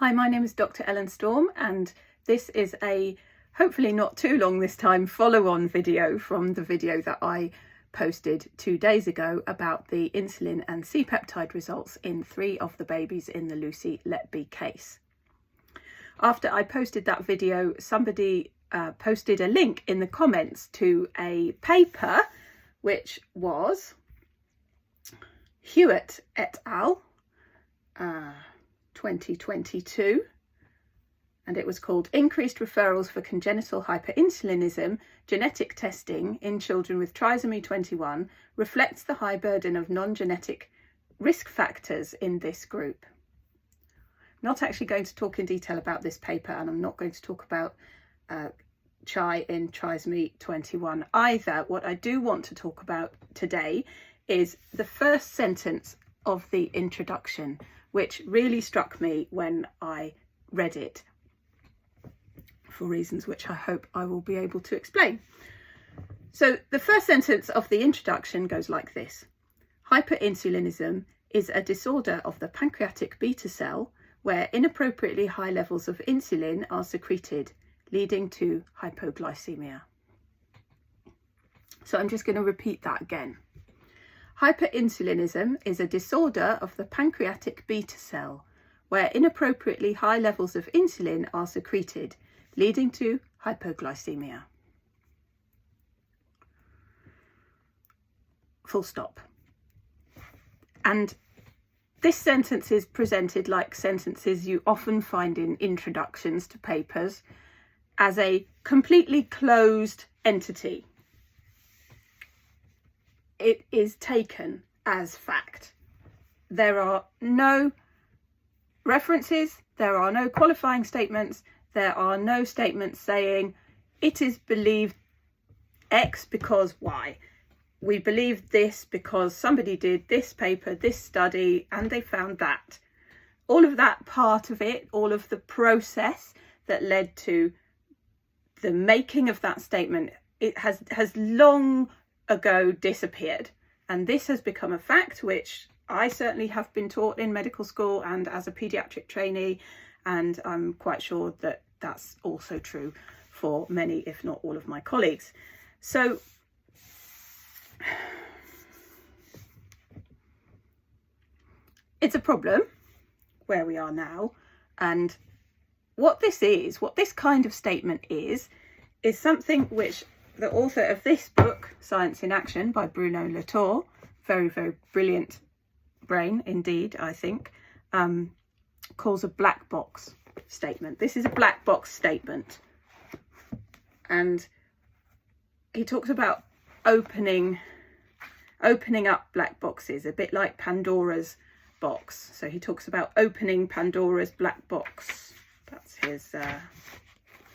Hi, my name is Dr. Ellen Storm, and this is a hopefully not too long this time follow-on video from the video that I posted 2 days ago about the insulin and C-peptide results in 3 of the babies in the Lucy Letby case. After I posted that video, somebody posted a link in the comments to a paper which was Hewitt et al. 2022, and it was called Increased Referrals for Congenital Hyperinsulinism, Genetic Testing in Children with Trisomy 21 Reflects the High Burden of Non-Genetic Risk Factors in this Group. I'm not actually going to talk in detail about this paper, and I'm not going to talk about CHI in Trisomy 21 either. What I do want to talk about today is the first sentence of the introduction, which really struck me when I read it, for reasons which I hope I will be able to explain. So the first sentence of the introduction goes like this: hyperinsulinism is a disorder of the pancreatic beta cell where inappropriately high levels of insulin are secreted, leading to hypoglycaemia. So I'm just going to repeat that again. Hyperinsulinism is a disorder of the pancreatic beta cell where inappropriately high levels of insulin are secreted, leading to hypoglycemia. Full stop. And this sentence is presented like sentences you often find in introductions to papers as a completely closed entity. It is taken as fact. There are no references, there are no qualifying statements, there are no statements saying it is believed X because Y. We believe this because somebody did this paper, this study, and they found that. All of that part of it, all of the process that led to the making of that statement, it has long ago disappeared, and this has become a fact which I certainly have been taught in medical school and as a paediatric trainee, and I'm quite sure that that's also true for many, if not all, of my colleagues. So it's a problem where we are now, and what this kind of statement is something which the author of this book, Science in Action by Bruno Latour, very, very brilliant brain indeed, I think, calls a black box statement. This is a black box statement. And he talks about opening up black boxes, a bit like Pandora's box. So he talks about opening Pandora's black box. That's his, I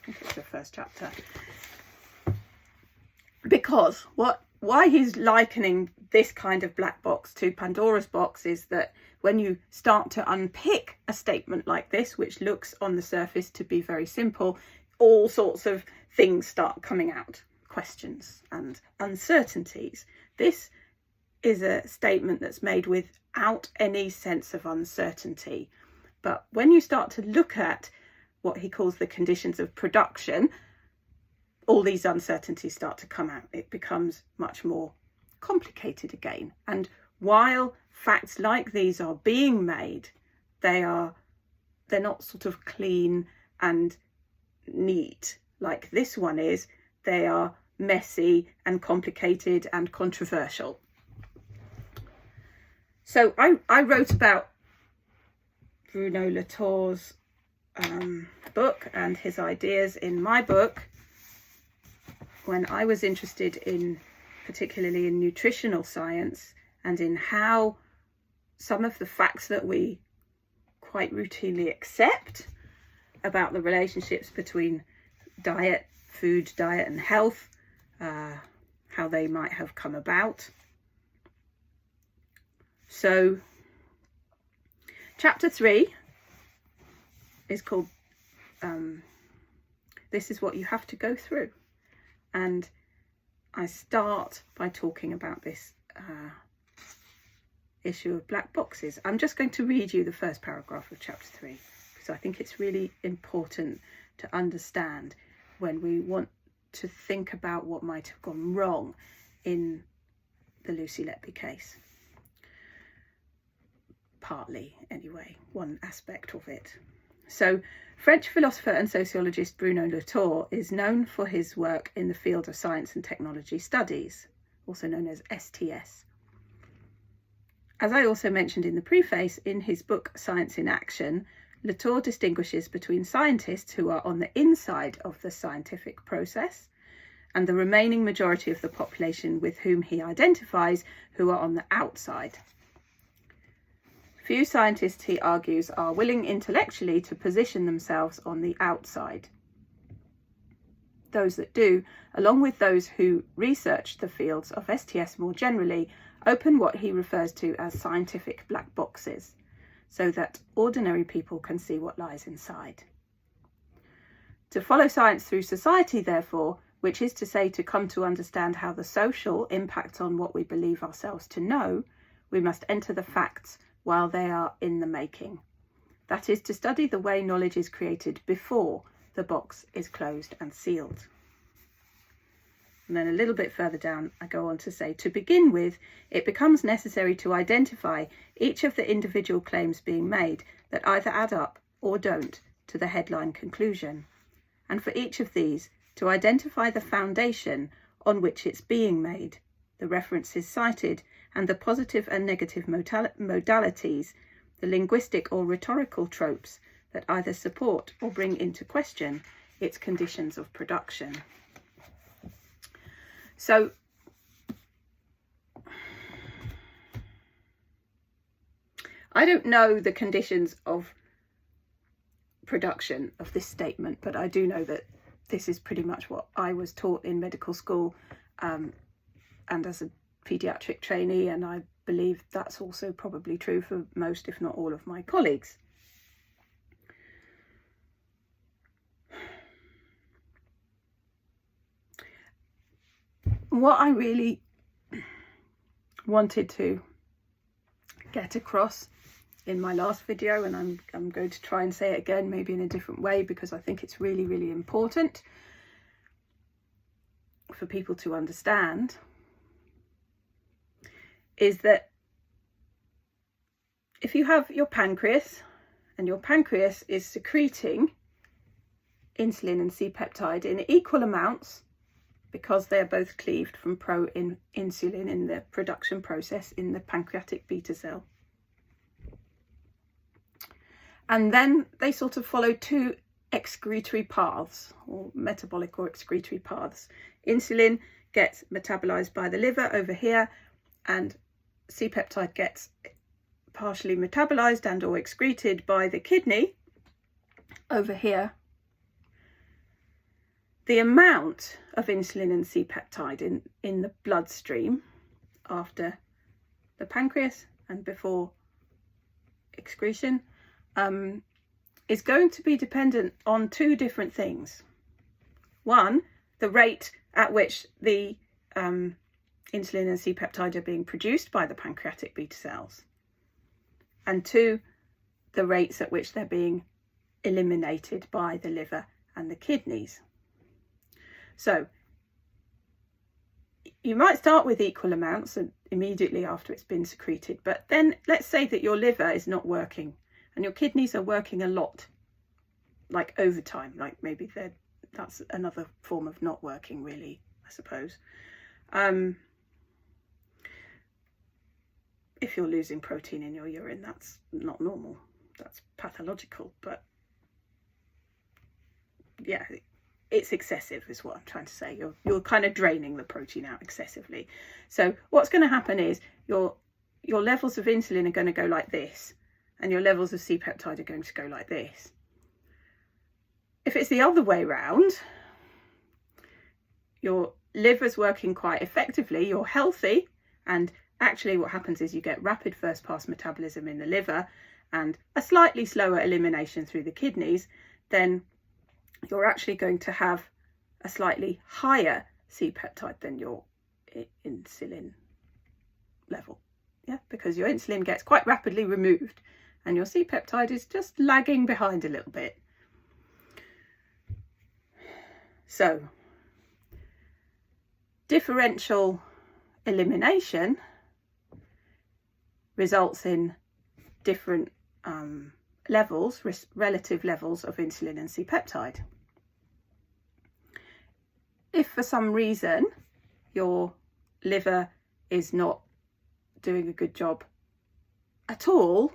think it's the first chapter. Because why he's likening this kind of black box to Pandora's box is that when you start to unpick a statement like this, which looks on the surface to be very simple, all sorts of things start coming out, questions and uncertainties. This is a statement that's made without any sense of uncertainty. But when you start to look at what he calls the conditions of production, all these uncertainties start to come out. It becomes much more complicated again. And while facts like these are being made, they're not sort of clean and neat like this one is. They are messy and complicated and controversial. So I wrote about Bruno Latour's book and his ideas in my book when I was interested particularly in nutritional science and in how some of the facts that we quite routinely accept about the relationships between food, diet and health, how they might have come about. So chapter 3 is called This is What You Have to Go Through. And I start by talking about this issue of black boxes. I'm just going to read you the first paragraph of chapter 3 because I think it's really important to understand when we want to think about what might have gone wrong in the Lucy Letby case. Partly, anyway, one aspect of it. So, French philosopher and sociologist Bruno Latour is known for his work in the field of science and technology studies, also known as STS. As I also mentioned in the preface, in his book Science in Action, Latour distinguishes between scientists who are on the inside of the scientific process and the remaining majority of the population with whom he identifies who are on the outside. Few scientists, he argues, are willing intellectually to position themselves on the outside. Those that do, along with those who research the fields of STS more generally, open what he refers to as scientific black boxes, so that ordinary people can see what lies inside. To follow science through society, therefore, which is to say to come to understand how the social impacts on what we believe ourselves to know, we must enter the facts while they are in the making. That is, to study the way knowledge is created before the box is closed and sealed. And then a little bit further down, I go on to say, to begin with, it becomes necessary to identify each of the individual claims being made that either add up or don't to the headline conclusion. And for each of these, to identify the foundation on which it's being made, the references cited, and the positive and negative modalities, the linguistic or rhetorical tropes that either support or bring into question its conditions of production. So, I don't know the conditions of production of this statement, but I do know that this is pretty much what I was taught in medical school and as a paediatric trainee, and I believe that's also probably true for most, if not all, of my colleagues. What I really wanted to get across in my last video, and I'm going to try and say it again, maybe in a different way, because I think it's really, really important for people to understand, is that if you have your pancreas and your pancreas is secreting insulin and C-peptide in equal amounts, because they're both cleaved from pro-insulin in the production process in the pancreatic beta cell. And then they sort of follow two excretory paths, or metabolic or excretory paths. Insulin gets metabolized by the liver over here, and C-peptide gets partially metabolized and or excreted by the kidney over here. The amount of insulin and C-peptide in the bloodstream after the pancreas and before excretion is going to be dependent on two different things. One, the rate at which the insulin and C-peptide are being produced by the pancreatic beta cells, and two, the rates at which they're being eliminated by the liver and the kidneys. So you might start with equal amounts immediately after it's been secreted, but then let's say that your liver is not working and your kidneys are working a lot, like overtime, like maybe that's another form of not working, really, I suppose. If you're losing protein in your urine, that's not normal, that's pathological, but yeah, it's excessive is what I'm trying to say. You're kind of draining the protein out excessively. So what's going to happen is your levels of insulin are going to go like this, and your levels of C-peptide are going to go like this. If it's the other way round, your liver's working quite effectively, you're healthy, and actually what happens is you get rapid first pass metabolism in the liver and a slightly slower elimination through the kidneys, then you're actually going to have a slightly higher C-peptide than your insulin level. Yeah, because your insulin gets quite rapidly removed and your C-peptide is just lagging behind a little bit. So differential elimination results in different levels, relative levels of insulin and C-peptide. If for some reason your liver is not doing a good job at all,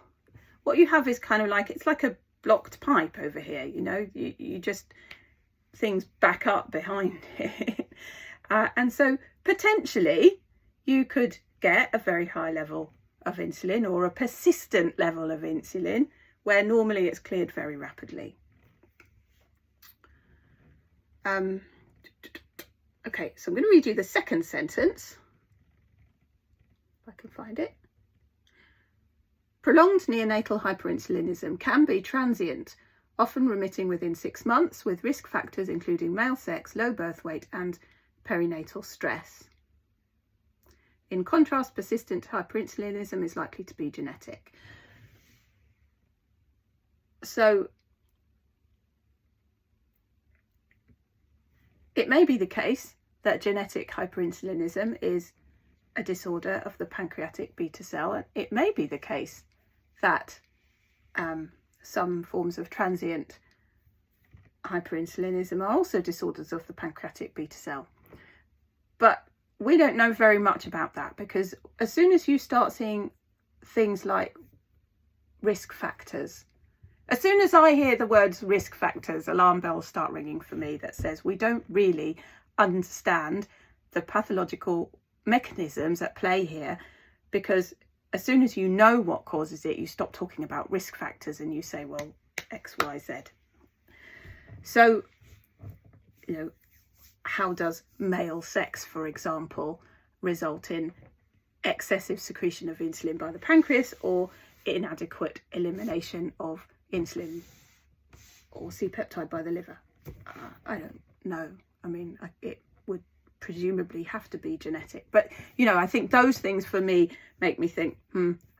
what you have is kind of like, it's like a blocked pipe over here, you know, you just, things back up behind it. And so potentially you could get a very high level of insulin or a persistent level of insulin where normally it's cleared very rapidly. Okay, so I'm going to read you the second sentence, if I can find it. Prolonged neonatal hyperinsulinism can be transient, often remitting within 6 months, with risk factors including male sex, low birth weight and perinatal stress. In contrast, persistent hyperinsulinism is likely to be genetic. So it may be the case that genetic hyperinsulinism is a disorder of the pancreatic beta cell, and it may be the case that some forms of transient hyperinsulinism are also disorders of the pancreatic beta cell. But we don't know very much about that, because as soon as you start seeing things like risk factors, as soon as I hear the words risk factors, alarm bells start ringing for me that says we don't really understand the pathological mechanisms at play here, because as soon as you know what causes it, you stop talking about risk factors and you say, well, X, Y, Z. So, you know, how does male sex, for example, result in excessive secretion of insulin by the pancreas or inadequate elimination of insulin or C-peptide by the liver? I don't know. I mean, it would presumably have to be genetic. But, you know, I think those things for me make me think,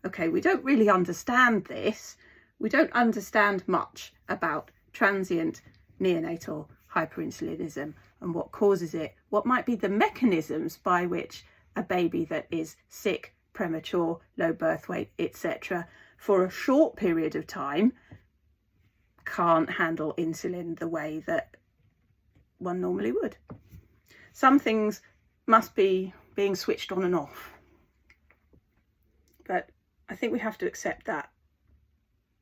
okay, we don't really understand this. We don't understand much about transient neonatal hyperinsulinism and what causes it, what might be the mechanisms by which a baby that is sick, premature, low birth weight, etc., for a short period of time can't handle insulin the way that one normally would. Some things must be being switched on and off, but I think we have to accept that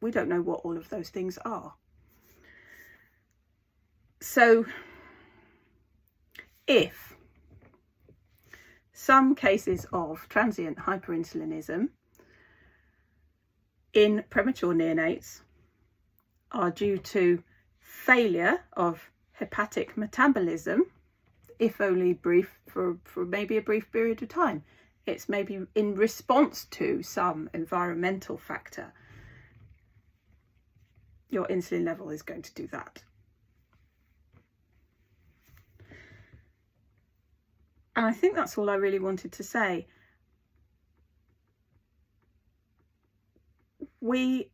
we don't know what all of those things are. So if some cases of transient hyperinsulinism in premature neonates are due to failure of hepatic metabolism, if only brief, for maybe a brief period of time, it's maybe in response to some environmental factor, your insulin level is going to do that. And I think that's all I really wanted to say. We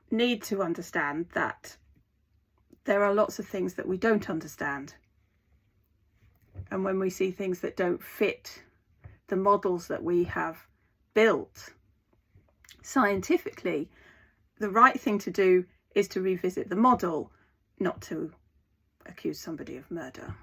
need to understand that there are lots of things that we don't understand. And when we see things that don't fit the models that we have built scientifically, the right thing to do is to revisit the model, not to accuse somebody of murder.